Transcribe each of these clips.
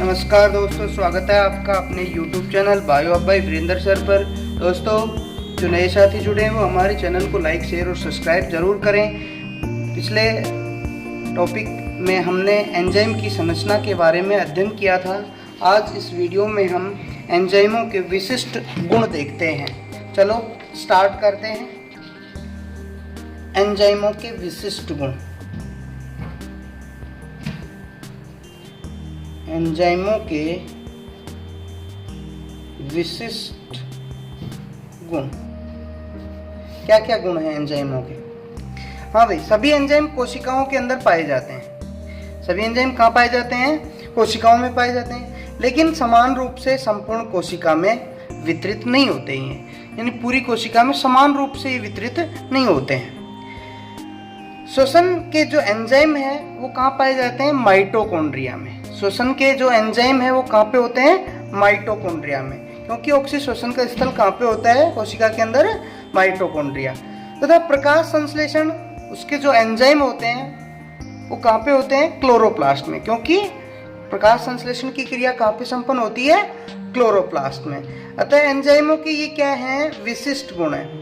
नमस्कार दोस्तों, स्वागत है आपका अपने YouTube channel bio by Virendra sir पर। दोस्तों, जो नए साथी जुड़े हैं वो हमारे चैनल को लाइक, शेयर और सब्सक्राइब ज़रूर करें। पिछले टॉपिक में हमने एंजाइम की संरचना के बारे में अध्ययन किया था। आज इस वीडियो में हम एंजाइमों के विशिष्ट गुण देखते हैं। चलो स्टार्ट करते हैं। एंजाइमों के विशिष्ट गुण। एंजाइमों के विशिष्ट गुण क्या क्या गुण हैं एंजाइमों के? हाँ भाई, सभी एंजाइम कोशिकाओं के अंदर पाए जाते हैं। सभी एंजाइम कहाँ पाए जाते हैं? कोशिकाओं में पाए जाते हैं, लेकिन समान रूप से संपूर्ण कोशिका में वितरित नहीं होते हैं। यानी पूरी कोशिका में समान रूप से वितरित नहीं होते हैं। श्वसन के जो एंजाइम है वो कहाँ पाए जाते हैं? माइटोकॉन्ड्रिया में। श्वसन के जो एंजाइम है वो कहाँ पे होते हैं? माइटोकॉन्ड्रिया में, क्योंकि ऑक्सीश्वसन का स्थल कहाँ पे होता है कोशिका के अंदर? माइटोकॉन्ड्रिया। तथा प्रकाश संश्लेषण उसके जो एंजाइम होते हैं वो कहाँ पे होते हैं? क्लोरोप्लास्ट में, क्योंकि प्रकाश संश्लेषण की क्रिया कहाँ पे संपन्न होती है? क्लोरोप्लास्ट में। अतः एंजाइमों के ये क्या है? विशिष्ट गुण है।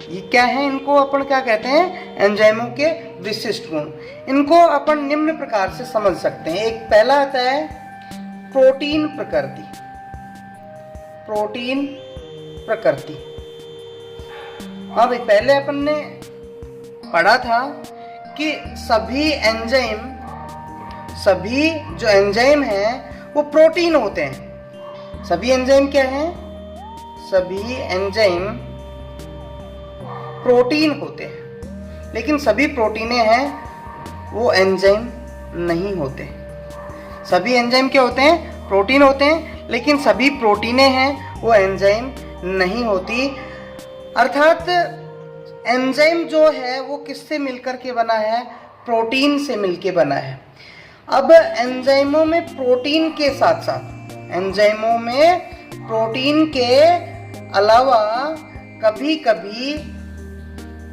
ये क्या है? इनको अपन क्या कहते हैं? एंजाइमों के विशिष्ट गुण। इनको अपन निम्न प्रकार से समझ सकते हैं। एक पहला आता है प्रोटीन प्रकृति। प्रोटीन प्रकृति। हाँ भाई, पहले अपन ने पढ़ा था कि सभी जो एंजाइम हैं वो प्रोटीन होते हैं। सभी एंजाइम क्या हैं? सभी एंजाइम प्रोटीन होते हैं, लेकिन सभी प्रोटीनें हैं वो एंजाइम नहीं होते। सभी एंजाइम क्या होते हैं? प्रोटीन होते हैं, लेकिन सभी प्रोटीनें हैं वो एंजाइम नहीं होती। अर्थात एंजाइम जो है वो किससे मिलकर के बना है? प्रोटीन से मिलके बना है। अब एंजाइमों में प्रोटीन के साथ साथ, एंजाइमों में प्रोटीन के अलावा कभी कभी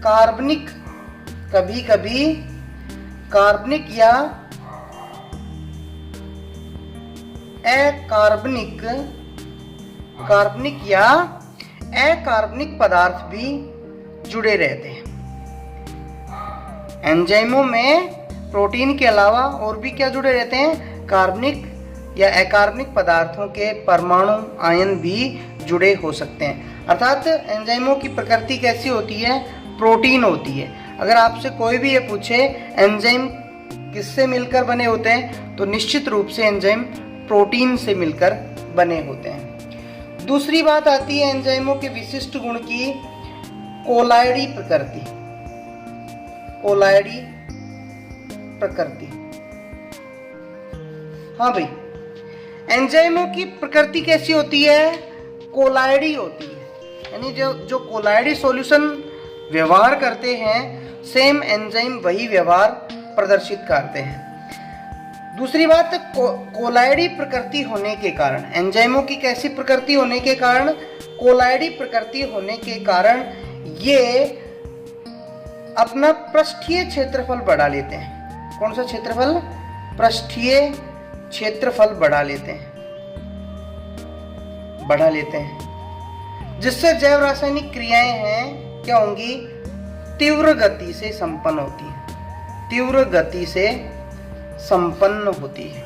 कार्बनिक या अकार्बनिक पदार्थ भी जुड़े रहते हैं। एंजाइमों में प्रोटीन के अलावा और भी क्या जुड़े रहते हैं? कार्बनिक या अकार्बनिक पदार्थों के परमाणु आयन भी जुड़े हो सकते हैं। अर्थात एंजाइमों की प्रकृति कैसी होती है? प्रोटीन होती है। अगर आपसे कोई भी ये पूछे एंजाइम किससे मिलकर बने होते हैं, तो निश्चित रूप से एंजाइम प्रोटीन से मिलकर बने होते हैं। दूसरी बात आती है एंजाइमों के विशिष्ट गुण की, कोलाइडी प्रकृति। कोलाइडी प्रकृति। हाँ भाई, एंजाइमों की प्रकृति कैसी होती है? कोलाइडी होती है। यानी जो कोलाइडी सॉल्यूशन व्यवहार करते हैं, सेम एंजाइम वही व्यवहार प्रदर्शित करते हैं। दूसरी बात, कोलाइडी प्रकृति होने के कारण, एंजाइमों की कैसी प्रकृति होने के कारण? कोलाइडी प्रकृति होने के कारण ये अपना पृष्ठीय क्षेत्रफल बढ़ा लेते हैं। कौन सा क्षेत्रफल? पृष्ठीय क्षेत्रफल बढ़ा लेते हैं, जिससे जैव रासायनिक क्रियाएं हैं क्या होंगी? तीव्र गति से संपन्न होती है। तीव्र गति से संपन्न होती है।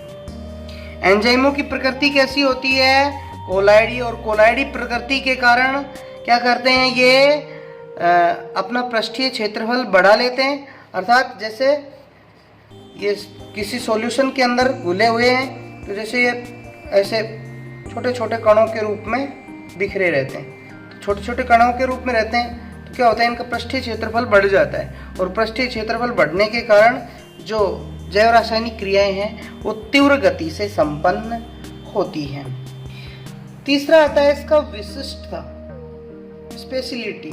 एंजाइमों की प्रकृति कैसी होती है? कोलाइडी। और कोलाइडी प्रकृति के कारण क्या करते हैं? ये अपना पृष्ठीय क्षेत्रफल बढ़ा लेते हैं। अर्थात जैसे ये किसी सॉल्यूशन के अंदर घुले हुए हैं, तो जैसे ये ऐसे छोटे छोटे कणों के रूप में बिखरे रहते हैं। तो छोटे छोटे कणों के रूप में रहते हैं, तो क्या होता है? इनका पृष्ठीय क्षेत्रफल बढ़ जाता है, और पृष्ठीय क्षेत्रफल बढ़ने के कारण जो जैव रासायनिक क्रियाएं हैं वो तीव्र गति से संपन्न होती हैं। तीसरा आता है इसका विशिष्टता, स्पेशलिटी।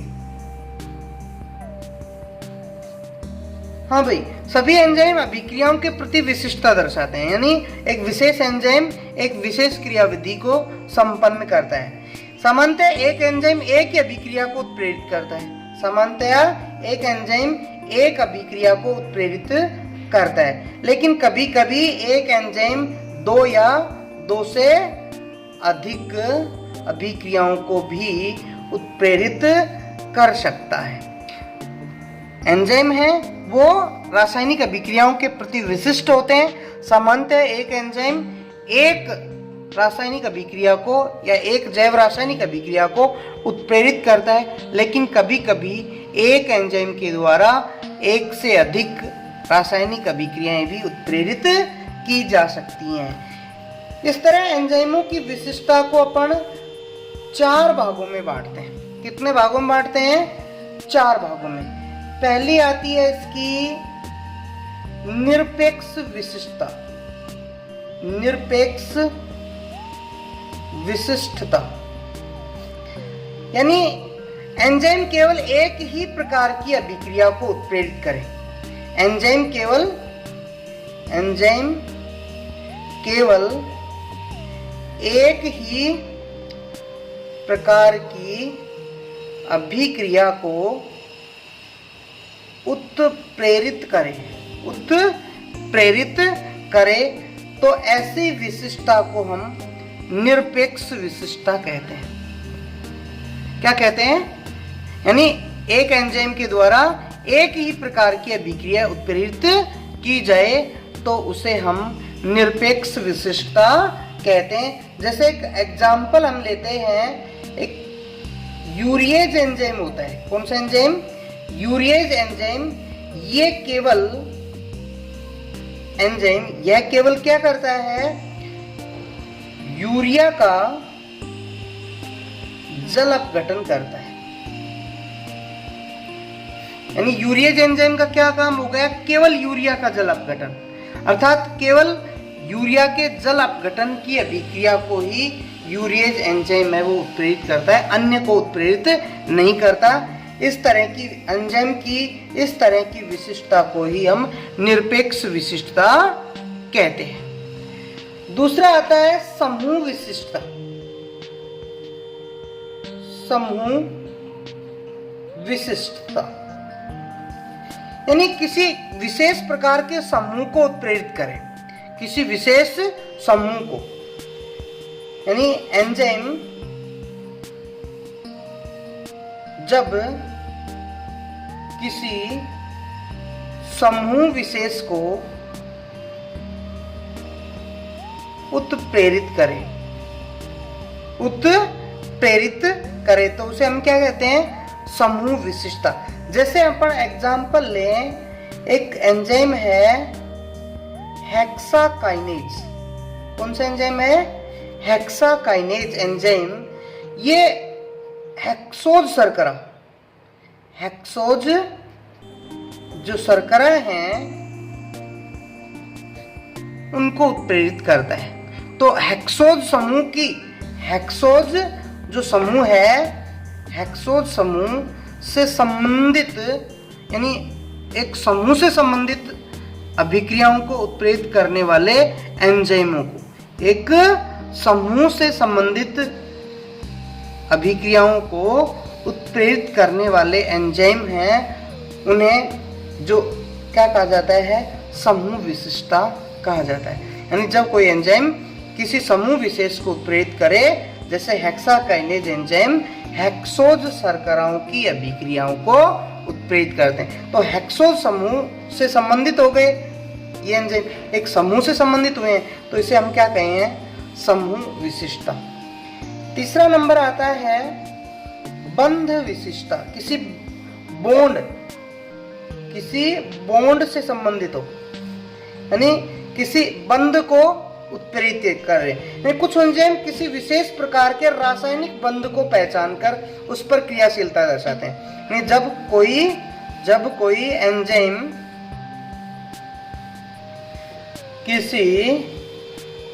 हाँ भाई, सभी एंजाइम अभिक्रियाओं के प्रति विशिष्टता दर्शाते हैं। यानी एक विशेष एंजाइम एक विशेष क्रियाविधि को संपन्न करता है। सामान्यतः एक एंजाइम एक ही अभिक्रिया को उत्प्रेरित करता है। सामान्यतया एक एंजाइम एक अभिक्रिया को उत्प्रेरित करता है, लेकिन कभी कभी एक एंजाइम दो या 2 से अधिक अभिक्रियाओं को भी उत्प्रेरित कर सकता है। एंजाइम है वो रासायनिक अभिक्रियाओं के प्रति विशिष्ट होते हैं। सामान्यतः एक एंजाइम एक रासायनिक अभिक्रिया को या एक जैव रासायनिक अभिक्रिया को उत्प्रेरित करता है, लेकिन कभी कभी एक एंजाइम के द्वारा एक से अधिक रासायनिक अभिक्रियाएं भी उत्प्रेरित की जा सकती हैं। इस तरह एंजाइमों की विशिष्टता को अपन 4 भागों में बांटते हैं। कितने भागों में बांटते हैं? 4 भागों में। पहली आती है इसकी निरपेक्ष विशिष्टता। निरपेक्ष विशिष्टता यानी एंजाइम केवल एक ही प्रकार की अभिक्रिया को उत्प्रेरित करे। एंजाइम केवल एक ही प्रकार की अभिक्रिया को उत्प्रेरित करे तो ऐसी विशिष्टता को हम निरपेक्ष विशिष्टता कहते हैं। क्या कहते हैं? यानी एक एंजाइम के द्वारा एक ही प्रकार की अभिक्रिया उत्प्रेरित की जाए तो उसे हम निरपेक्ष विशिष्टता कहते हैं। जैसे एक एग्जाम्पल हम लेते हैं, एक यूरिएज एंजाइम होता है। कौन सा एंजाइम? Urease enzyme. ये केवल क्या करता है? यूरिया का जल अपघटन करता है। यानी यूरिएज एंजाइम का क्या काम हो गया? केवल यूरिया का जल अपघटन, अर्थात केवल यूरिया के जल अपघटन की अभिक्रिया को ही यूरिएज एंजाइम है वो उत्प्रेरित करता है, अन्य को उत्प्रेरित नहीं करता। इस तरह की एंजाइम की इस तरह की विशिष्टता को ही हम निरपेक्ष विशिष्टता कहते हैं। दूसरा आता है समूह विशिष्टता। समूह विशिष्टता यानी किसी विशेष प्रकार के समूह को उत्प्रेरित करें, किसी विशेष समूह को। यानी एंजाइम जब किसी समूह विशेष को उत्प्रेरित करे तो उसे हम क्या कहते हैं? समूह विशिष्टता। जैसे अपन एग्जांपल लें, एक एंजाइम है हेक्साकाइनेज। कौन सा एंजाइम है? हेक्साकाइनेज एंजाइम। ये हेक्सोज जो शर्करा हैं उनको उत्प्रेरित करता है। तो हेक्सोज जो समूह है, हेक्सोज समूह से संबंधित यानी एक समूह से संबंधित अभिक्रियाओं को उत्प्रेरित करने वाले एंजाइमों को, एक समूह से संबंधित अभिक्रियाओं को उत्प्रेरित करने वाले एंजाइम हैं, उन्हें जो क्या कहा जाता है? समूह विशिष्टता कहा जाता है। यानी जब कोई एंजाइम किसी समूह विशेष को उत्प्रेरित करे, जैसे हेक्साकाइनेज एंजाइम हेक्सोज शर्कराओं की अभिक्रियाओं को उत्प्रेरित करते हैं। तो हेक्सोज समूह से संबंधित हो गए, ये एंजाइम एक समूह से संबंधित हुए हैं, तो इसे हम क्या कहें? समूह विशिष्टता। तीसरा नंबर आता है बंध विशिष्टता। किसी बॉन्ड से संबंधित हो, यानी किसी बंध को उत्प्रेरित कर रहे हैं। कुछ एंजाइम किसी विशेष प्रकार के रासायनिक बंध को पहचान कर उस पर क्रियाशीलता दर्शाते हैं। जब कोई एंजाइम किसी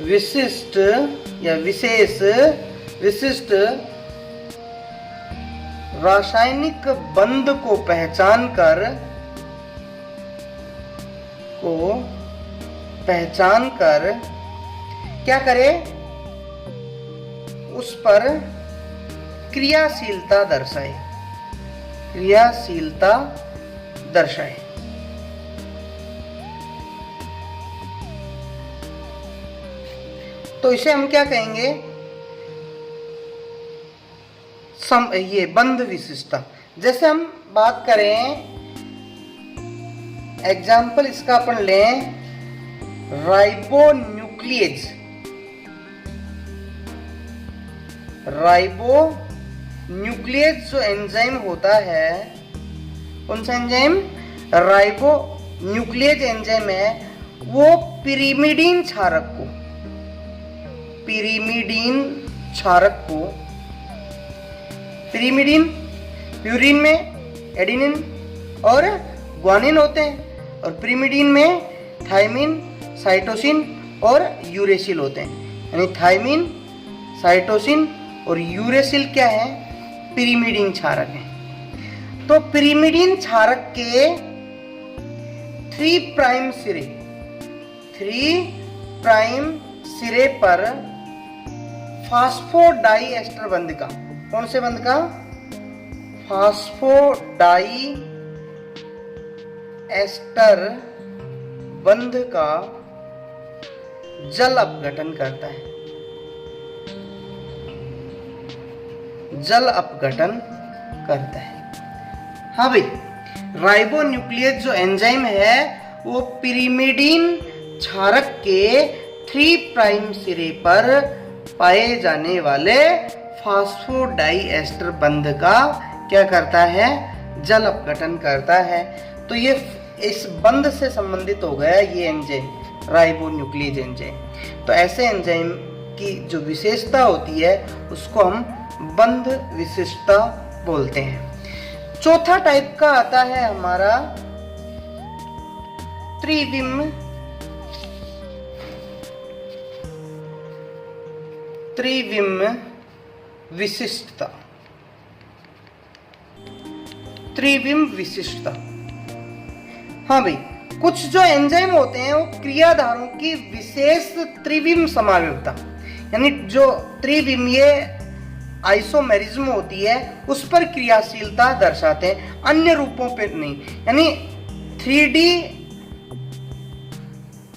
विशिष्ट या विशिष्ट रासायनिक बंध को पहचान कर क्या करे? उस पर क्रियाशीलता दर्शाए। तो इसे हम क्या कहेंगे, ये बंध विशिष्टता। जैसे हम बात करें एग्जाम्पल इसका अपन लें, राइबोन्यूक्लियेज। राइबोन्यूक्लियेज जो एंजाइम होता है, कौन सा एंजाइम, राइबोन्यूक्लियेज एंजाइम है, वो पिरिमिडीन क्षारक को, पिरिमिडीन क्षारक को, पिरिमिडीन प्यूरिन में एडिनिन और ग्वानिन होते हैं, और पिरिमिडीन में थायमिन, साइटोसिन और यूरेसिल होते हैं। यानी थायमिन, साइटोसिन और यूरेसिल क्या है, पिरिमिडीन क्षारक है। तो पिरिमिडीन क्षारक के 3 प्राइम सिरे पर फास्फोडाइएस्टर बंध का, कौन से बंध का, फास्फोडाइएस्टर बंध का जल अपघटन करता है, जल अपघटन करता है। हाँ भाई, राइबोन्यूक्लियेज जो एंजाइम है वो पिरिमिडीन क्षारक के 3 प्राइम सिरे पर पाए जाने वाले फास्फोडाइएस्टर बंध का क्या करता है, जल अपघटन करता है। तो ये इस बंध से संबंधित हो गया ये एंजाइम, राइबोन्यूक्लियेज एंजाइम। तो ऐसे एंजाइम की जो विशेषता होती है उसको हम बंध विशिष्टता बोलते हैं। चौथा टाइप का आता है हमारा त्रिविम विशिष्टता। त्रिविम विशिष्टता, हाँ भाई, कुछ जो एंजाइम होते हैं वो क्रियाधारों की विशेष त्रिविम समावयवता, यानी जो त्रिविम ये आइसोमेरिज्म होती है उस पर क्रियाशीलता दर्शाते हैं, अन्य रूपों पर नहीं। यानी 3D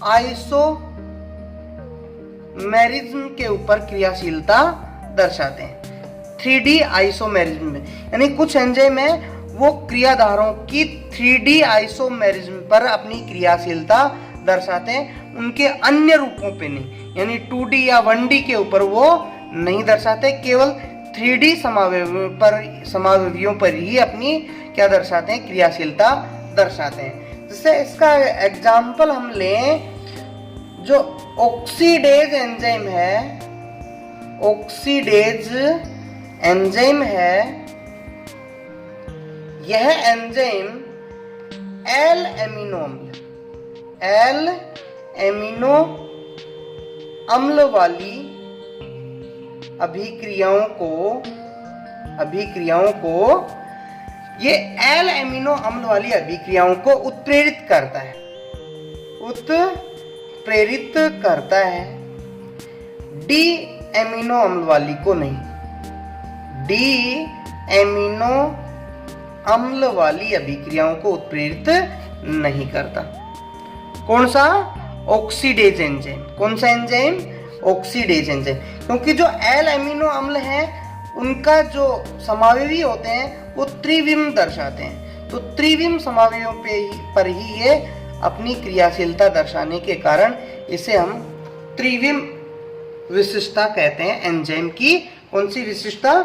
आइसोमेरिज्म के ऊपर क्रियाशीलता दर्शाते हैं, 3D आइसोमेरिज्म में। यानी कुछ एंजाइम है वो क्रियाधारों की 3D आइसोमेरिज्म पर अपनी क्रियाशीलता दर्शाते हैं, उनके अन्य रूपों पे नहीं। यानी 2D या 1D के ऊपर वो नहीं दर्शाते, केवल 3D समावयवियों पर ही अपनी क्या दर्शाते हैं, क्रियाशीलता दर्शाते हैं। जैसे इसका एग्जाम्पल हम लें, जो ऑक्सीडेज एंजाइम है, ऑक्सीडेज एंजाइम है, यह एंजाइम एल एमिनो अम्ल वाली अभिक्रियाओं को ये एल एमिनो अम्ल वाली अभिक्रियाओं को उत्प्रेरित करता है, डी एमिनो अम्ल वाली को नहीं, डी एमिनो अम्ल वाली अभिक्रियाओं को उत्प्रेरित नहीं करता। कौन सा, ऑक्सीडेज एंजाइम। कौन सा एंजाइम, ऑक्सीडेज एंजाइम। क्योंकि जो एल एमिनो अम्ल हैं उनका जो समावयवी होते हैं वो त्रिविम दर्शाते हैं, तो त्रिविम समावयवों पर ही ये अपनी क्रियाशीलता दर्शाने के कारण इसे हम त्रिविम विशिष्टता कहते हैं एंजाइम की। कौन सी विशिष्टता,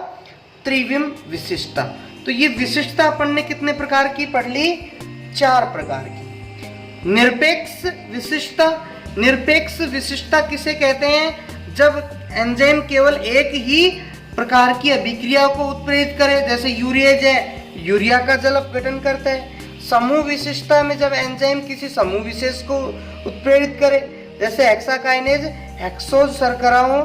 त्रिविम विशिष्टता। तो ये विशिष्टता अपन ने कितने प्रकार की पढ़ ली, 4 प्रकार की। निरपेक्ष विशिष्टता, निरपेक्ष विशिष्टता किसे कहते हैं, जब एंजाइम केवल एक ही प्रकार की अभिक्रिया को उत्प्रेरित करे, जैसे यूरिएज है, यूरिया का जल अपघटन करता है। समूह विशिष्टता में जब एंजाइम किसी समूह विशेष को उत्प्रेरित करे, जैसे हेक्साकाइनेज हेक्सोज शर्कराओं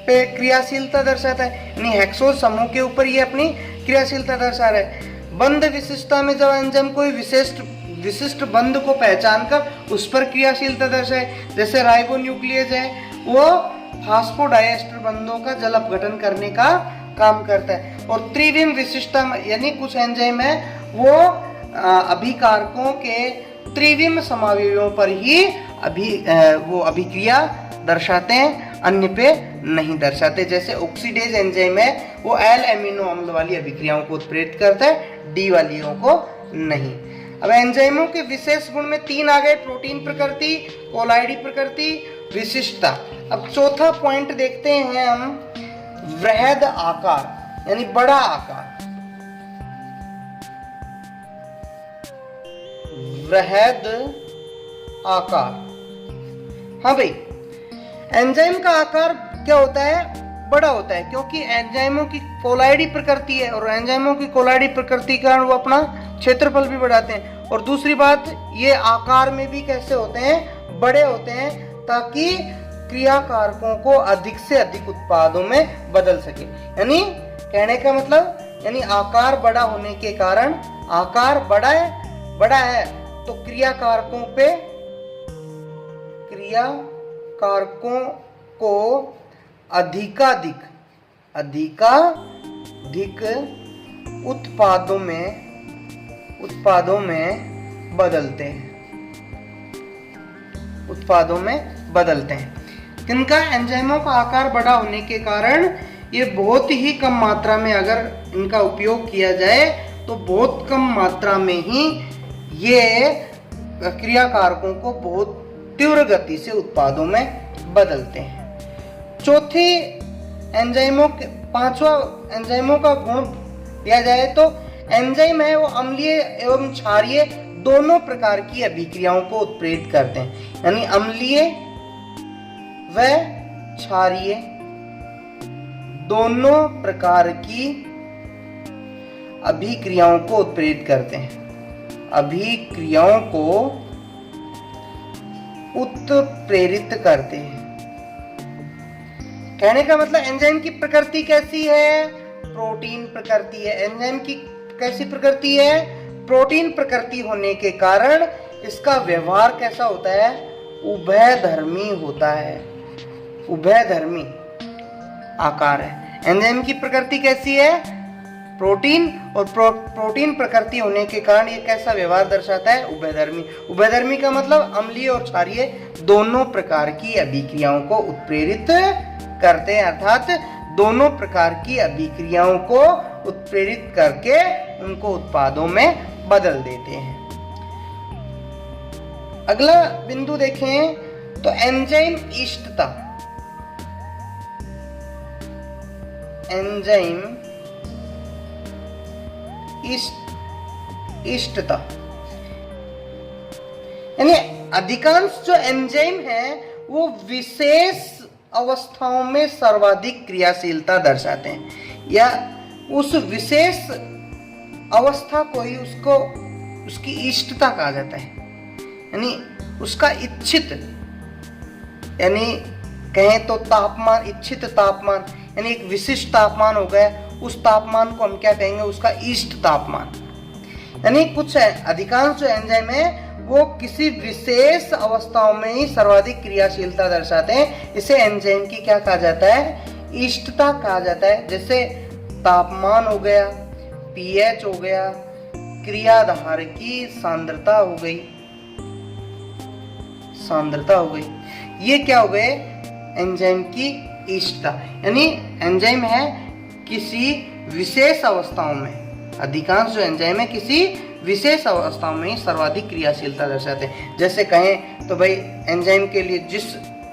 पे क्रियाशीलता दर्शाता है, यानी हेक्सोज समूह के ऊपर ये अपनी क्रियाशीलता दर्शा रहा है। बंध विशिष्टता में जब एंजाइम कोई विशिष्ट बंध को पहचान कर उस पर क्रियाशीलता दर्शाए, जैसे राइबोन्यूक्लियेज है वो फास्फोडाइएस्टर बंधों का जल अपघटन करने का काम करता है। और त्रिविम विशिष्टता यानी कुछ एंजाइम है वो अभिकारकों के त्रिविम समावयवों पर ही वो अभिक्रिया दर्शाते हैं, अन्य पे नहीं दर्शाते। जैसे ऑक्सीडेज एंजाइम है वो एल एमिनो अम्ल वाली अभिक्रियाओं को उत्प्रेरित करता है, डी वालियों को नहीं। अब एंजाइमों के विशेष गुण में 3 आ गए, प्रोटीन प्रकृति, कोलाइडी प्रकृति, विशिष्टता। अब चौथा पॉइंट देखते हैं हम, वृहद आकार यानी बड़ा आकार। वृहद आकार, हाँ भाई, एंजाइम का आकार क्या होता है? बड़ा होता है, क्योंकि एंजाइमों की कोलाइडी प्रकृति है और एंजाइमों की कोलाइडी प्रकृति के कारण वो अपना क्षेत्रफल भी बढ़ाते हैं। और दूसरी बात, ये आकार में भी कैसे होते हैं? बड़े होते हैं, ताकि क्रियाकारकों को अधिक से अधिक उत्पादों में बदल सके। यानी कहने का मतलब, यानी आकार बड़ा होने के कारण, आकार बड़ा है तो क्रियाकारकों को अधिकाधिक उत्पादों में बदलते हैं। किनका? एंजाइमों का आकार बड़ा होने के कारण ये बहुत ही कम मात्रा में, अगर इनका उपयोग किया जाए तो बहुत कम मात्रा में ही ये क्रियाकारकों को बहुत तीव्र गति से उत्पादों में बदलते हैं। पांचवा एंजाइमों का गुण दिया जाए तो एंजाइम है वो अम्लीय एवं क्षारीय दोनों प्रकार की अभिक्रियाओं को उत्प्रेरित करते हैं। यानी अम्लीय व क्षारीय दोनों प्रकार की अभिक्रियाओं को उत्प्रेरित करते हैं। अभिक्रियाओं को उत्प्रेरित करते हैं। कहने का मतलब एंजाइम की प्रकृति कैसी है? प्रोटीन प्रकृति है। एंजाइम की कैसी प्रकृति है? प्रोटीन प्रकृति होने के कारण इसका व्यवहार कैसा होता है? उभयधर्मी होता है, उभयधर्मी आकार है। एंजाइम की प्रकृति कैसी है? प्रोटीन, और प्रोटीन प्रकृति होने के कारण ये कैसा व्यवहार दर्शाता है? उभयधर्मी। उभयधर्मी का मतलब अम्लीय और क्षारीय दोनों प्रकार की अभिक्रियाओं को उत्प्रेरित करते हैं, अर्थात दोनों प्रकार की अभिक्रियाओं को उत्प्रेरित करके उनको उत्पादों में बदल देते हैं। अगला बिंदु देखें तो एंजाइम इष्टता। एंजाइम इष्टता यानी अधिकांश जो एंजाइम है वो विशेष अवस्थाओं में सर्वाधिक क्रियाशीलता दर्शाते हैं, या उस विशेष अवस्था को ही उसकी इष्टता कहा जाता है। यानी उसका इच्छित, यानी कहें तो तापमान, इच्छित तापमान, यानी एक विशिष्ट तापमान हो गया, उस तापमान को हम क्या कहेंगे? उसका इष्ट तापमान। यानी कुछ अधिकांश जो एंजाइम है वो किसी विशेष अवस्थाओं में ही सर्वाधिक क्रियाशीलता दर्शाते हैं। इसे एंजाइम की क्या कहा जाता है? इष्टता कहा जाता है। जैसे तापमान हो गया, पीएच हो गया, क्रियाधार की सांद्रता हो गई, ये क्या हो गए? एंजाइम की इष्टता। यानी एंजाइम है किसी विशेष अवस्थाओं में, अधिकांश जो एंजाइम है किसी विशेष अवस्थाओं में ही सर्वाधिक क्रियाशीलता दर्शाते हैं। जैसे कहें तो भाई एंजाइम के लिए जिस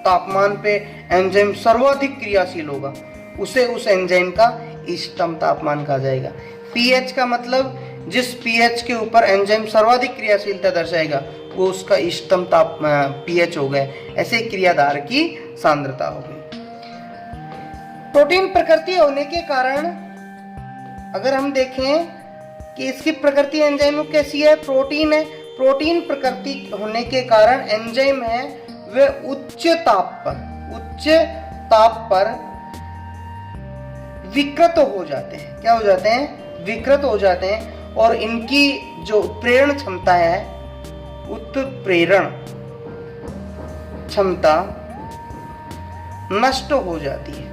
तापमान पे एंजाइम सर्वाधिक क्रियाशील होगा उसे उस एंजाइम का इष्टतम तापमान कहा जाएगा। पीएच का मतलब जिस पीएच के ऊपर एंजाइम सर्वाधिक क्रियाशीलता दर्शाएगा वो उसका इष्टतम पीएच हो गया। ऐसे क्रियाधार की सांद्रता हो गई। प्रोटीन प्रकृति होने के कारण अगर हम देखें कि इसकी प्रकृति एंजाइम कैसी है? प्रोटीन है। प्रोटीन प्रकृति होने के कारण एंजाइम है वे उच्च ताप पर विकृत हो जाते हैं। क्या हो जाते हैं? विकृत हो जाते हैं, और इनकी जो उत्प्रेरण क्षमता है, उत्प्रेरण क्षमता नष्ट हो जाती है।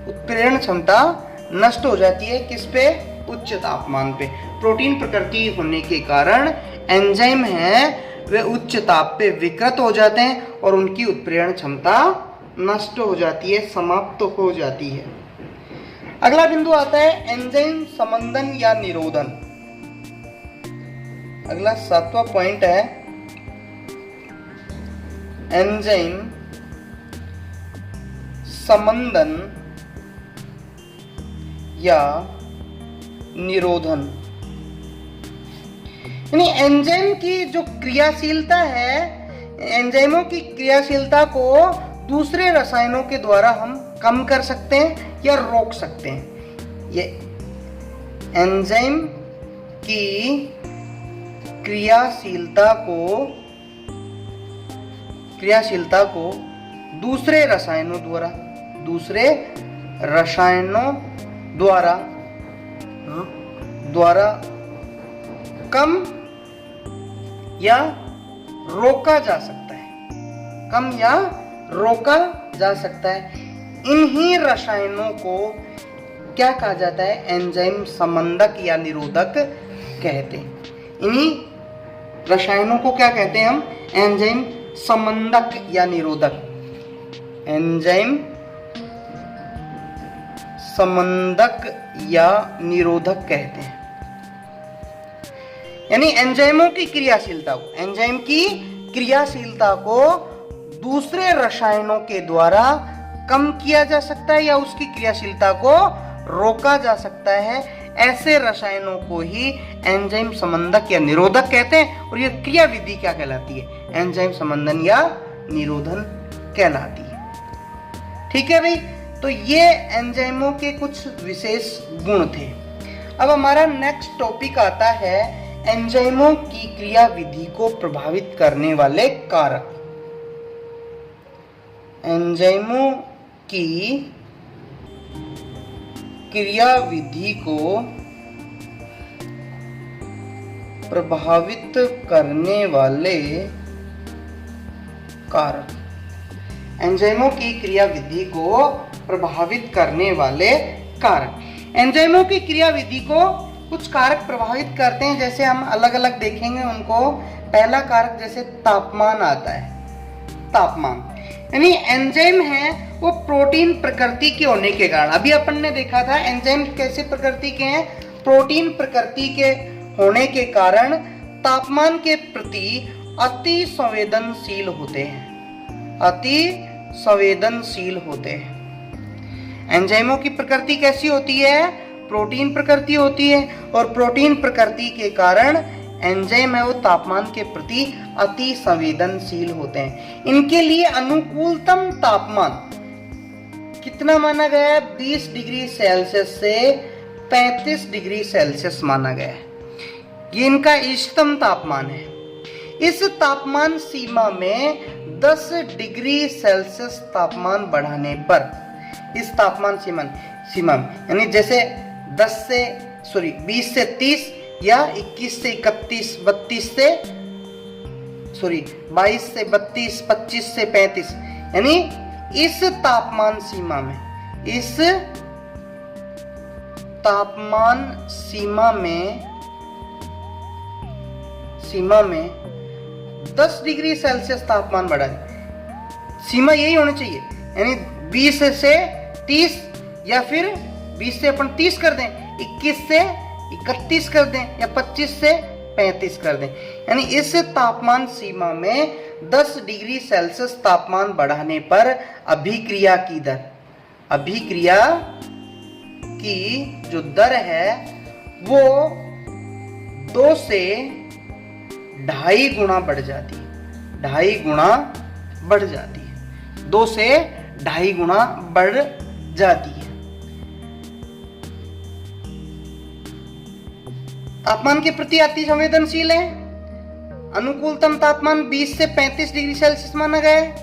उत्प्रेरण क्षमता नष्ट हो जाती है किस पे? उच्च तापमान पे। प्रोटीन प्रकृति होने के कारण एंजाइम है वे उच्च ताप पे विकृत हो जाते हैं और उनकी उत्प्रेरण क्षमता नष्ट हो जाती है, समाप्त हो जाती है। अगला बिंदु आता है एंजाइम समंदन या निरोधन। अगला 7वां पॉइंट है एंजाइम समंदन या निरोधन। यानी एंजाइम की जो क्रियाशीलता है, एंजाइमों की क्रियाशीलता को दूसरे रसायनों के द्वारा हम कम कर सकते हैं या रोक सकते हैं। ये एंजाइम की क्रियाशीलता को दूसरे रसायनों द्वारा कम या रोका जा सकता है। इन्हीं रसायनों को क्या कहा जाता है? एंजाइम संबंधक या निरोधक कहते हैं। इन्हीं रसायनों को क्या कहते हैं हम? एंजाइम संबंधक या निरोधक। एंजाइम संबंधक या निरोधक कहते हैं। यानी एंजाइम की क्रियाशीलता को दूसरे रसायनों के द्वारा कम किया जा सकता है या उसकी क्रियाशीलता को रोका जा सकता है। ऐसे रसायनों को ही एंजाइम संबंधक या निरोधक कहते हैं। और यह क्रिया विधि क्या कहलाती है? एंजाइम संबंधन या निरोधन कहलाती है। ठीक है भाई, तो ये एंजाइमों के कुछ विशेष गुण थे। अब हमारा नेक्स्ट टॉपिक आता है एंजाइमों की क्रिया विधि को प्रभावित करने वाले कारक। एंजाइमों की क्रिया विधि को प्रभावित करने वाले कारक। एंजाइमों की क्रिया विधि को प्रभावित करने वाले कारक। एंजाइमों की क्रिया विधि को कुछ कारक प्रभावित करते हैं, जैसे हम अलग अलग देखेंगे उनको। पहला कारक जैसे तापमान आता है। तापमान यानी एंजाइम है वो प्रोटीन प्रकृति के होने के कारण, अभी अपन ने देखा था एंजाइम कैसे प्रकृति के हैं, प्रोटीन प्रकृति के होने के कारण तापमान के प्रति अति संवेदनशील होते हैं। एंजाइमों की प्रकृति कैसी होती है? प्रोटीन प्रकृति होती है, और प्रोटीन प्रकृति के कारण एंजाइम है वो तापमान के प्रति अति संवेदनशील होते हैं। इनके लिए अनुकूलतम तापमान कितना माना गया है? 20 डिग्री सेल्सियस से 35 डिग्री सेल्सियस माना गया है। ये इनका इष्टतम तापमान है। इस तापमान सीमा में 10 डिग्री सेल्सियस तापमान बढ़ाने पर, इस तापमान सीमा यानी जैसे 20 से 30 या 21 से 31, 22 से 32, 25 से 35, यानी इस तापमान सीमा में 10 डिग्री सेल्सियस तापमान बढ़ा है। सीमा यही होनी चाहिए, यानी 20 से 30 या फिर 20 से अपन 30 कर दें, 21 से 31 कर दें या 25 से 35 कर दें। यानी इस तापमान सीमा में 10 डिग्री सेल्सियस तापमान बढ़ाने पर अभिक्रिया की जो दर है वो 2 से 2.5 गुना बढ़ जाती है। 2.5 गुना बढ़ जाती है। 2 से 2.5 गुना बढ़ जाती है। तापमान के प्रति अति संवेदनशील है। अनुकूलतम तापमान 20 से 35 डिग्री सेल्सियस माना गया है।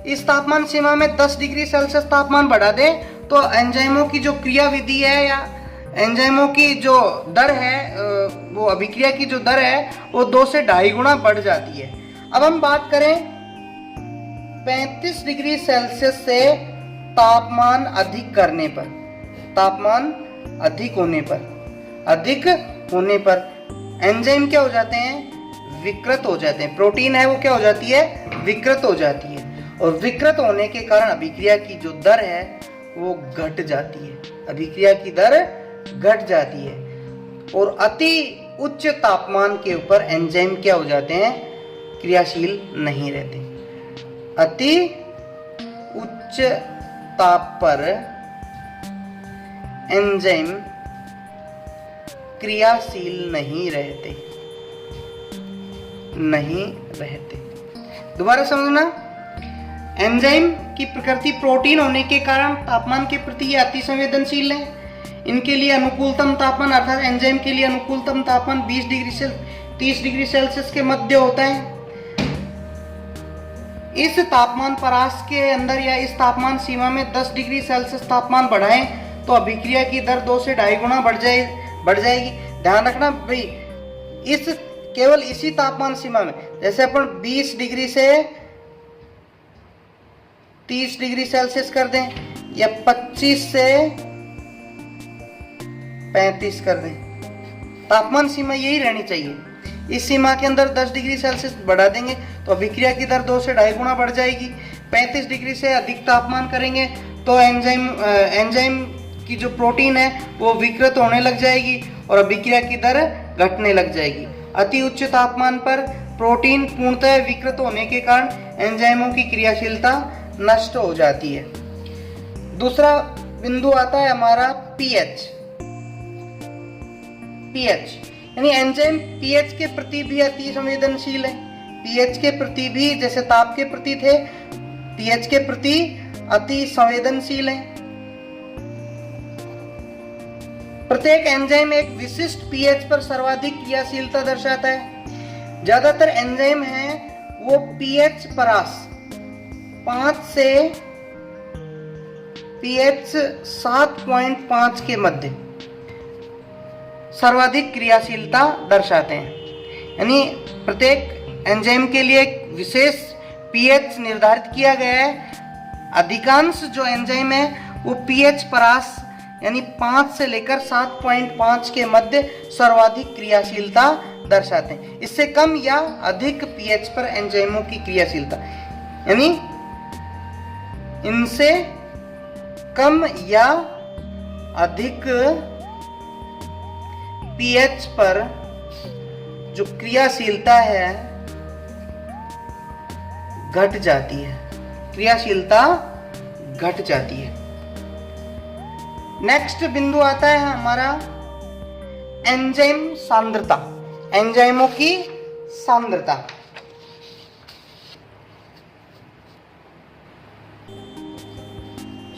इस तापमान सीमा में 10 डिग्री सेल्सियस तापमान बढ़ा दे तो एंजाइमों की जो क्रिया विधि है या एंजाइमों की जो दर है, वो अभिक्रिया की जो दर है वो 2 से 2.5 गुना बढ़ जाती है। अब हम बात करें 35 डिग्री सेल्सियस से तापमान अधिक होने पर एंजाइम क्या हो जाते हैं? विकृत हो जाते हैं। प्रोटीन है वो क्या हो जाती है? विकृत हो जाती है। और विकृत होने के कारण अभिक्रिया की जो दर है वो घट जाती है, अभिक्रिया की दर घट जाती है। और अति उच्च तापमान के ऊपर एंजाइम क्या हो जाते हैं, क्रियाशील नहीं रहते। अति उच्च ताप पर एंजाइम क्रियाशील नहीं रहते। दोबारा समझना, एंजाइम की प्रकृति प्रोटीन होने के कारण तापमान के प्रति ये अति संवेदनशील है। इनके लिए अनुकूलतम तापमान अर्थात एंजाइम के लिए अनुकूलतम तापमान 20 डिग्री से 30 डिग्री सेल्सियस के मध्य होता है। इस तापमान परास के अंदर या इस तापमान सीमा में 10 डिग्री सेल्सियस तापमान बढ़ाएं तो अभिक्रिया की दर 2 से 2.5 गुना बढ़ जाएगी। ध्यान रखना भाई, इस केवल इसी तापमान सीमा में, जैसे अपन 20 डिग्री से 30 डिग्री सेल्सियस कर दें या 25 से 35 कर दें, तापमान सीमा यही रहनी चाहिए। इस सीमा के अंदर 10 डिग्री सेल्सियस बढ़ा देंगे तो अभिक्रिया की दर 2 से 2.5 गुना बढ़ जाएगी। 35 डिग्री से अधिक तापमान करेंगे तो एंजाइम की जो प्रोटीन है वो विकृत होने लग जाएगी और अभिक्रिया की दर घटने लग जाएगी। अति उच्च तापमान पर प्रोटीन पूर्णतः विकृत होने के कारण एंजाइमों की क्रियाशीलता नष्ट हो जाती है। दूसरा बिंदु आता है हमारा पीएच। यानी एंजाइम पीएच के प्रति भी अति संवेदनशील है। पीएच के प्रति भी, जैसे ताप के प्रति थे, पीएच के प्रति अति संवेदनशील है। प्रत्येक एंजाइम एक विशिष्ट पीएच पर सर्वाधिक क्रियाशीलता दर्शाता है। ज्यादातर एंजाइम हैं वो पीएच परास 5 से पीएच 7.5 के मध्य सर्वाधिक क्रियाशीलता दर्शाते हैं। यानी प्रत्येक एंजाइम के लिए एक विशेष पीएच निर्धारित किया गया है। अधिकांश जो एंजाइम है वो पीएच परास यानी 5 से लेकर 7.5 के मध्य सर्वाधिक क्रियाशीलता दर्शाते हैं। इससे कम या अधिक पीएच पर एंजाइमों की क्रियाशीलता, यानी इनसे कम या अधिक पीएच पर जो क्रियाशीलता है घट जाती है, क्रियाशीलता घट जाती है। नेक्स्ट बिंदु आता है हमारा एंजाइम सांद्रता, एंजाइमों की सांद्रता।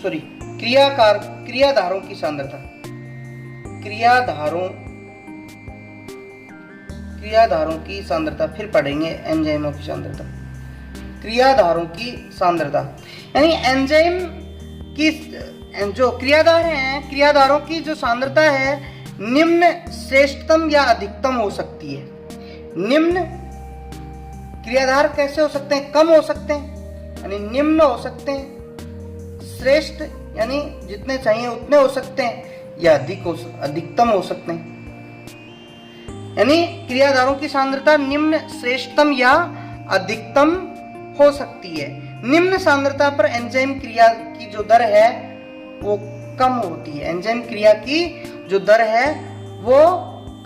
सॉरी, क्रियाधारों की सांद्रता, क्रियाधारों की सांद्रता, फिर पढ़ेंगे एंजाइमों की सांद्रता। क्रियाधारों की सांद्रता यानी एंजाइम की जो क्रियाधार हैं, क्रियाधारों की जो सांद्रता है निम्न, श्रेष्ठतम या अधिकतम हो सकती है। निम्न क्रियाधार कैसे हो सकते हैं? कम हो सकते हैं यानी निम्न हो सकते हैं, श्रेष्ठ यानी जितने चाहिए उतने हो सकते हैं, या अधिकतम हो सकते हैं। यानी क्रियाधारों की सांद्रता निम्न, श्रेष्ठतम या अधिकतम हो सकती है। निम्न सांद्रता पर एंजाइम क्रिया की जो दर है वो कम होती है। एंजाइम क्रिया की जो दर है वो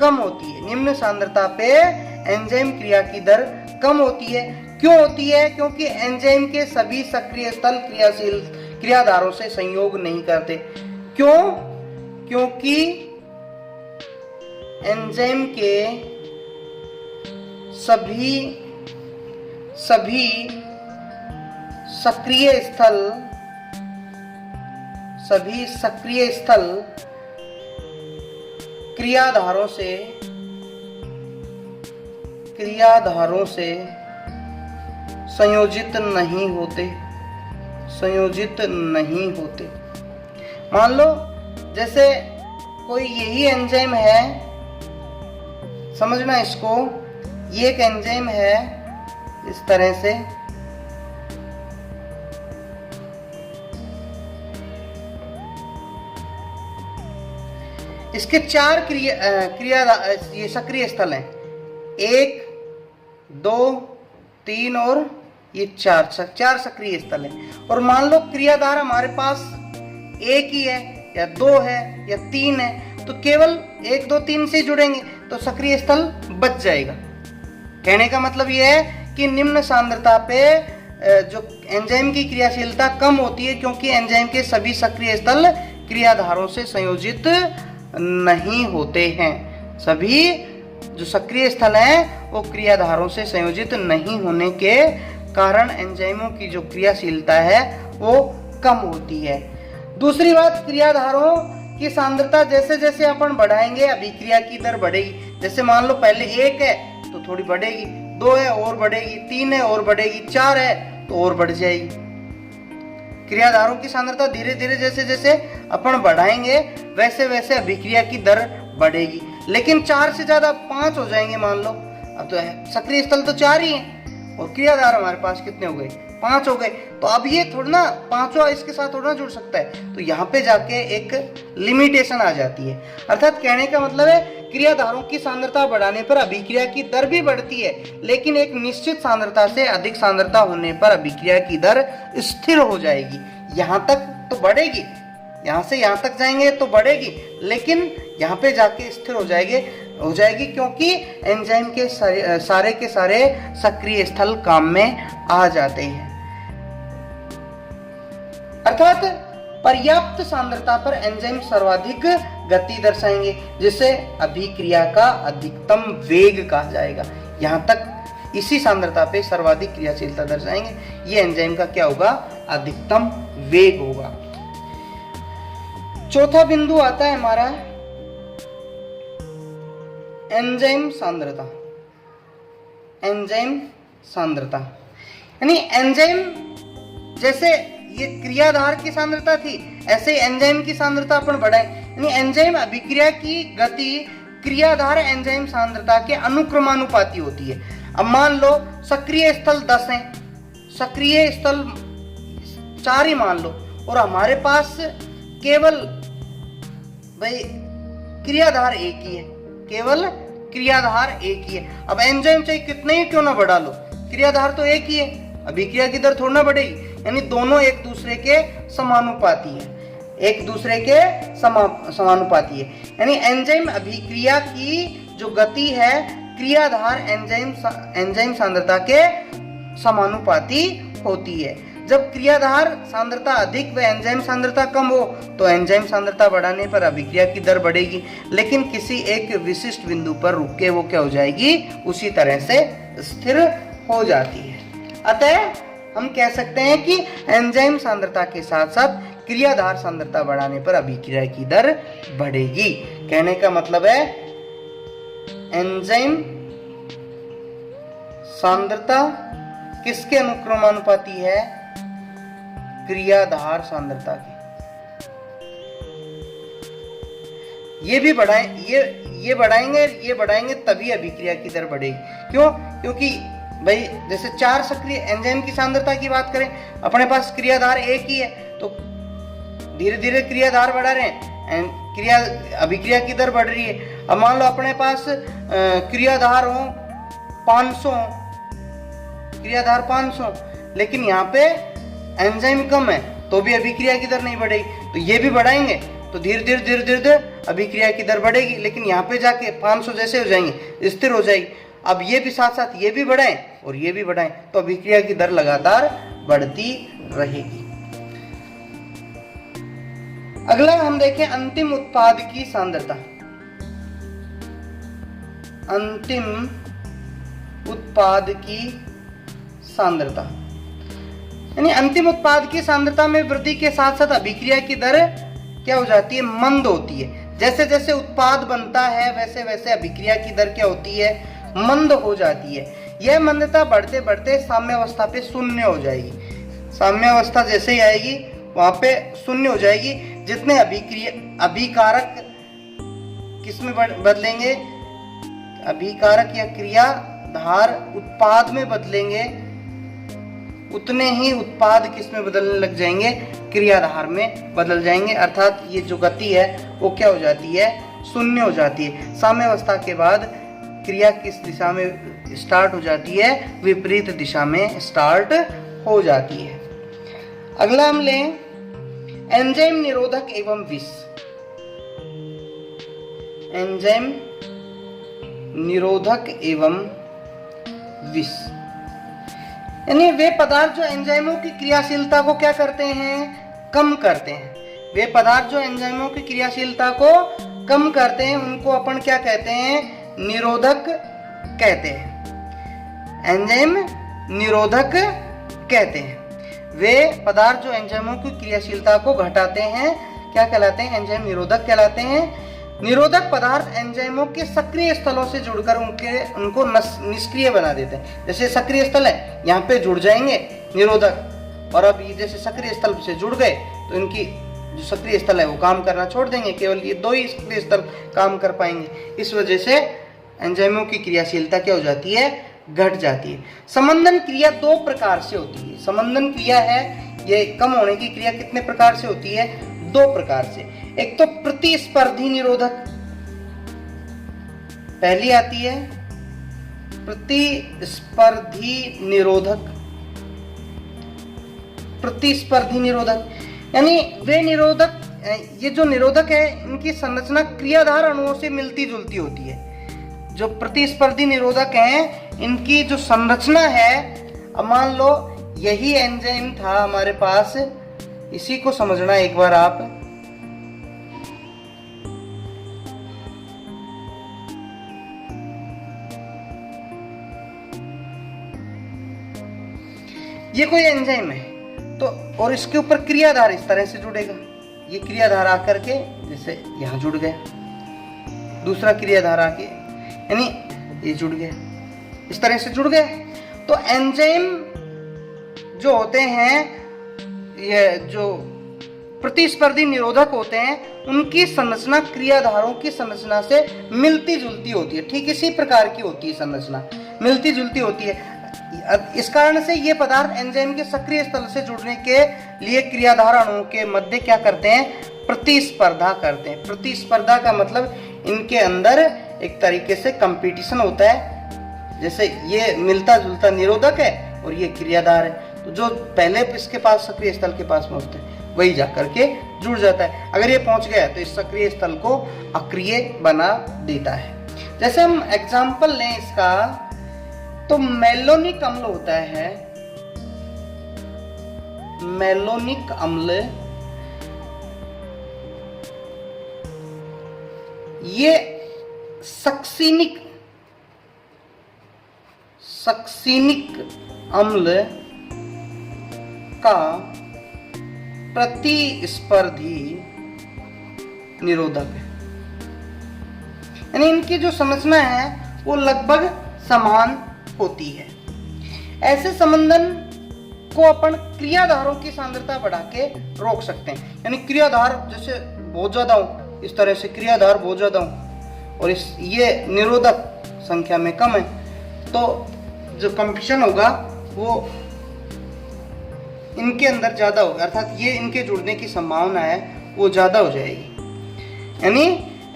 कम होती है। निम्न सांद्रता पे एंजाइम क्रिया की दर कम होती है। क्यों होती है? क्योंकि एंजाइम के सभी सक्रिय स्थल क्रियाशील क्रियाधारों से संयोग नहीं करते। क्यों? क्योंकि एंजाइम के सभी सक्रिय स्थल क्रियाधारों से संयोजित नहीं होते। मान लो जैसे कोई यही एंजाइम है, समझना इसको, ये एक एंजाइम है इस तरह से, इसके 4 ये सक्रिय स्थल हैं, 1, 2, 3 और ये चार सक्रिय स्थल है। और मान लो क्रियाधार हमारे पास एक ही है या दो है या तीन है, तो केवल 1 2 3 से जुड़ेंगे तो सक्रिय स्थल बच जाएगा। कहने का मतलब ये है कि निम्न सांद्रता पे जो एंजाइम की क्रियाशीलता कम होती है, क्योंकि एंजाइम के सभी सक्रिय स्थल क्रियाधारों से संयोजित नहीं होते हैं। सभी जो सक्रिय स्थल हैं वो क्रियाधारों से संयोजित नहीं होने के कारण एंजाइमों की जो क्रियाशीलता है वो कम होती है। दूसरी बात, क्रियाधारों की सांद्रता जैसे जैसे अपन बढ़ाएंगे अभिक्रिया की दर बढ़ेगी। जैसे मान लो पहले 1 है तो थोड़ी बढ़ेगी, 2 है और बढ़ेगी, 3 है और बढ़ेगी, 4 है तो और बढ़ जाएगी। क्रियाधारों की सांद्रता धीरे धीरे जैसे जैसे अपन बढ़ाएंगे वैसे वैसे अभिक्रिया की दर बढ़ेगी। लेकिन 4 से ज्यादा 5 हो जाएंगे मान लो, अब तो सक्रिय स्थल तो 4 ही हैं और क्रियाधार हमारे पास कितने हो गए, 5 हो गए। तो अब ये थोड़ा ना पांचवा इसके साथ थोड़ा जुड़ सकता है, तो यहाँ पे जाके एक लिमिटेशन आ जाती है। अर्थात कहने का मतलब है क्रियाधारों की सांद्रता बढ़ाने पर अभिक्रिया की दर भी बढ़ती है, लेकिन एक निश्चित सांद्रता से अधिक सांद्रता होने पर अभिक्रिया की दर स्थिर हो जाएगी। यहाँ तक तो बढ़ेगी, यहाँ से यहाँ तक जाएंगे तो बढ़ेगी, लेकिन यहाँ पे जाके स्थिर हो जाएगी क्योंकि एंजाइम के सारे के सारे सक्रिय स्थल काम में आ जाते हैं। अर्थात पर्याप्त सांद्रता पर एंजाइम सर्वाधिक गति दर्शाएंगे, जिसे अभिक्रिया का अधिकतम वेग कहा जाएगा। यहाँ तक इसी सांद्रता पे सर्वाधिक क्रियाशीलता दर्शाएंगे, ये एंजाइम का क्या होगा, अधिकतम वेग होगा। चौथा बिंदु आता है हमारा एंजाइम सांद्रता। एंजाइम सांद्रता यानी एंजाइम जैसे ये क्रियाधार की सांद्रता थी, ऐसे एंजाइम की सांद्रता अपन बढ़ाएं, यानी एंजाइम अभिक्रिया की गति क्रियाधार एंजाइम सांद्रता के अनुक्रमानुपाती होती है। अब मान लो सक्रिय स्थल 10 हैं, सक्रिय स्थल 4 ही मान लो, और हमारे पास केवल भाई क्रियाधार एक ही है, केवल क्रियाधार एक ही है। अब एंजाइम चाहे कितने ही क्यों ना बढ़ा लो, क्रियाधार तो एक ही है, अभिक्रिया की दर थोड़ा ना बढ़ेगी। यानी दोनों एक दूसरे के समानुपाती है, एक दूसरे के समानुपाती है। यानी एंजाइम अभिक्रिया की जो गति है क्रियाधार एंजाइम सांद्रता के समानुपाती होती है। जब क्रियाधार सांद्रता अधिक व एंजाइम सांद्रता कम हो तो एंजाइम सांद्रता बढ़ाने पर अभिक्रिया की दर बढ़ेगी, लेकिन किसी एक विशिष्ट बिंदु पर रुक के वो क्या हो जाएगी, उसी तरह से स्थिर हो जाती है। अतः हम कह सकते हैं कि एंजाइम सांद्रता के साथ साथ क्रियाधार सांद्रता बढ़ाने पर अभिक्रिया की दर बढ़ेगी। कहने का मतलब है एंजाइम सांद्रता किसके अनुक्रमानुपाती है, क्रियाधार सांद्रता की। ये भी ये बढ़ाएंगे तभी अभिक्रिया की दर बढ़ेगी। क्यों? क्योंकि भाई जैसे 4 सक्रिय एंजाइम की सांद्रता की बात करें, अपने पास क्रियाधार एक ही है, तो धीरे धीरे क्रियाधार बढ़ा रहे हैं, अभिक्रिया की दर बढ़ रही है। अब मान लो अपने पास क्रियाधार हो 500, क्रियाधार 500, लेकिन यहाँ पे एंजाइम कम है तो भी अभिक्रिया की दर नहीं बढ़ेगी, तो ये भी बढ़ाएंगे तो धीरे धीरे अभिक्रिया की दर बढ़ेगी, लेकिन यहाँ पे जाके 500 जैसे हो जाएंगे, स्थिर हो जाएगी। अब ये भी साथ साथ ये भी बढ़ाएं और ये भी बढ़ाएं तो अभिक्रिया की दर लगातार बढ़ती रहेगी। अगला हम देखें अंतिम उत्पाद की सांद्रता। अंतिम उत्पाद की सांद्रता यानी अंतिम उत्पाद की सांद्रता में वृद्धि के साथ साथ अभिक्रिया की दर क्या हो जाती है, मंद होती है। जैसे जैसे उत्पाद बनता है वैसे वैसे अभिक्रिया की दर क्या होती है, मंद हो जाती है। यह मंदता बढ़ते बढ़ते साम्यावस्था पे शून्य हो जाएगी। साम्यावस्था जैसे ही आएगी वहां पे शून्य हो जाएगी। जितने अभिकारक किसमें बदलेंगे, अभिकारक या क्रियाधार उत्पाद में बदलेंगे, उतने ही उत्पाद किसमें बदलने लग जाएंगे, क्रियाधार में बदल जाएंगे। अर्थात ये जो गति है वो क्या हो जाती है, शून्य हो जाती है। साम्यावस्था के बाद क्रिया किस दिशा में स्टार्ट हो जाती है, विपरीत दिशा में स्टार्ट हो जाती है। अगला हम लें एंजाइम निरोधक एवं विष। एंजाइम निरोधक एवं विष यानी वे पदार्थ जो एंजाइमों की क्रियाशीलता को क्या करते हैं, कम करते हैं। वे पदार्थ जो एंजाइमों की क्रियाशीलता को कम करते हैं उनको अपन क्या कहते हैं, निरोधक कहते हैं। एंजाइम निरोधक कहते हैं। वे पदार्थ जो एंजाइमों की क्रियाशीलता को घटाते हैं क्या कहलाते हैं, एंजाइम निरोधक कहलाते हैं। निरोधक पदार्थ एंजाइमों के सक्रिय स्थलों से जुड़कर उनको निष्क्रिय बना देते हैं। जैसे सक्रिय स्थल है, यहाँ पे जुड़ जाएंगे निरोधक, और अब ये जैसे सक्रिय स्थल से जुड़ गए तो इनकी जो सक्रिय स्थल है वो काम करना छोड़ देंगे, केवल ये 2 ही सक्रिय स्थल काम कर पाएंगे। इस वजह से एंजाइमों की क्रियाशीलता क्या हो जाती है, घट जाती है। समंदन क्रिया 2 प्रकार से होती है। समंदन क्रिया है, ये कम होने की क्रिया कितने प्रकार से होती है, 2 प्रकार से। एक तो प्रतिस्पर्धी निरोधक, पहली आती है प्रतिस्पर्धी निरोधक। प्रतिस्पर्धी निरोधक यानी वे निरोधक, ये जो निरोधक है इनकी संरचना क्रियाधार अणुओं से मिलती जुलती होती है। जो प्रतिस्पर्धी निरोधक हैं इनकी जो संरचना है, अब मान लो यही एंजाइम था हमारे पास, इसी को समझना एक बार आप। ये कोई एंजाइम है तो, और इसके ऊपर क्रियाधार इस तरह से जुड़ेगा। ये क्रियाधार आकर के जैसे यहां जुड़ गया, दूसरा क्रियाधार आके यानी ये जुड़ गया, इस तरह से जुड़ गया। तो एंजाइम जो होते हैं, ये जो प्रतिस्पर्धी निरोधक होते हैं, उनकी संरचना क्रियाधारों की संरचना से मिलती जुलती होती है। ठीक इसी प्रकार की होती है संरचना, मिलती जुलती होती है। इस कारण से ये पदार्थ एंजाइम के सक्रिय स्थल से जुड़ने के लिए क्रियाधार अणुओं के मध्य क्या करते हैं, प्रतिस्पर्धा करते हैं। प्रतिस्पर्धा का मतलब इनके अंदर एक तरीके से कंपटीशन होता है। जैसे ये मिलता जुलता निरोधक है और ये क्रियाधार है, तो जो पहले इसके पास सक्रिय स्थल के पास पहुंचते हैं वही जाकर के जुड़ जाता है। अगर ये पहुंच गया तो इस सक्रिय स्थल को अक्रिय बना देता है। जैसे हम एग्जाम्पल लें इसका, तो मेलोनिक अम्ल होता है, मेलोनिक अम्ल, ये सक्सिनिक अम्ल का प्रतिस्पर्धी निरोधक है। यानी इनकी जो संरचना है वो लगभग समान होती है। ऐसे संबंधन को अपन क्रियाधारों की सांद्रता बढ़ा के रोक सकते हैं। यानी क्रियाधार जैसे बहुत ज्यादा हो, इस तरह से क्रियाधार बहुत ज्यादा हो और ये निरोधक संख्या में कम है, तो जो कंपटीशन होगा वो इनके अंदर ज्यादा होगा, अर्थात ये इनके जुड़ने की संभावना है वो ज्यादा हो जाएगी। यानी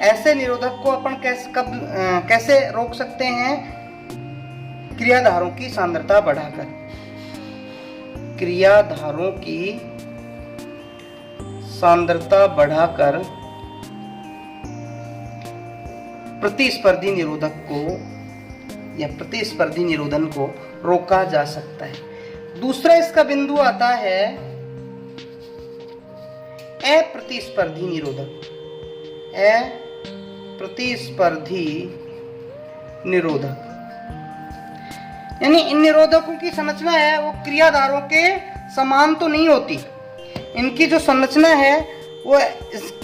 ऐसे निरोधक को अपन कैसे रोक सकते हैं, क्रियाधारों की सांद्रता बढ़ाकर। क्रियाधारों की सांद्रता बढ़ाकर प्रतिस्पर्धी निरोधक को या प्रतिस्पर्धी निरोधन को रोका जा सकता है। दूसरा इसका बिंदु आता है अप्रतिस्पर्धी निरोधक। अप्रतिस्पर्धी निरोधक यानी इन निरोधकों की संरचना है वो क्रियाधारों के समान तो नहीं होती, इनकी जो संरचना है वो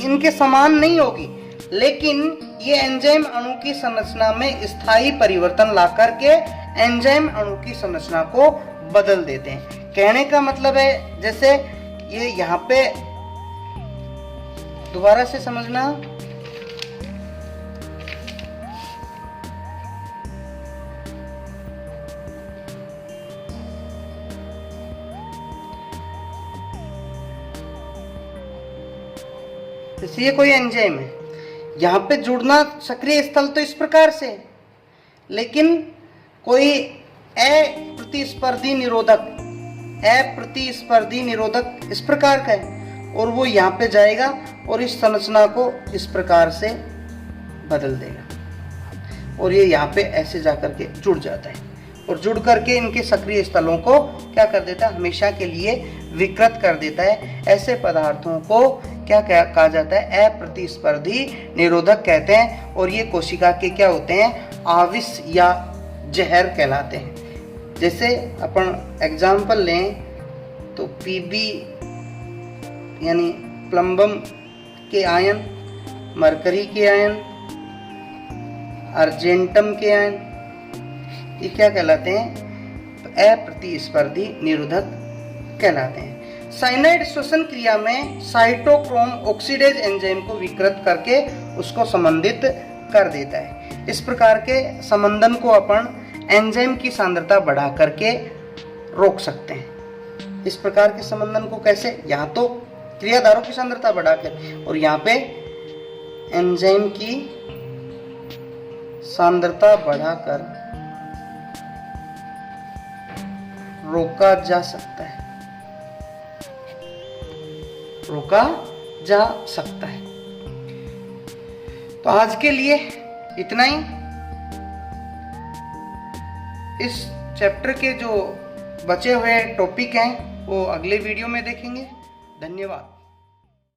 इनके समान नहीं होगी, लेकिन ये एंजाइम अणु की संरचना में स्थायी परिवर्तन ला करके एंजाइम अणु की संरचना को बदल देते हैं। कहने का मतलब है, जैसे ये यहाँ पे दोबारा से समझना, जैसे ये कोई एंजाइम है, यहाँ पे जुड़ना सक्रिय स्थल तो इस प्रकार से, लेकिन कोई अप्रतिस्पर्धी निरोधक इस प्रकार का है और वो यहाँ पे जाएगा और इस संरचना को इस प्रकार से बदल देगा और ये यहाँ पे ऐसे जाकर के जुड़ जाता है और जुड़ करके इनके सक्रिय स्थलों को क्या कर देता है, हमेशा के लिए विकृत कर देता है। ऐसे पदार्थों को क्या कहा जाता है, अप्रतिस्पर्धी निरोधक कहते हैं और ये कोशिका के क्या होते हैं, आविष या जहर कहलाते हैं। जैसे अपन एग्जाम्पल लें तो पीबी यानी प्लम्बम के आयन, मरकरी के आयन, अर्जेंटम के आयन, ये क्या कहलाते हैं, अप्रतिस्पर्धी निरोधक कहलाते हैं। साइनाइड श्वसन क्रिया में साइटोक्रोम ऑक्सीडेज एंजाइम को विकृत करके उसको संबंधित कर देता है। इस प्रकार के संबंधन को अपन एंजाइम की सांद्रता बढ़ा करके रोक सकते हैं। इस प्रकार के संबंधन को कैसे, यहाँ तो क्रियाधारों की सांद्रता बढ़ाकर और यहाँ पे एंजाइम की सांद्रता बढ़ाकर रोका जा सकता है, रोका जा सकता है। तो आज के लिए इतना ही। इस चैप्टर के जो बचे हुए टॉपिक हैं वो अगले वीडियो में देखेंगे। धन्यवाद।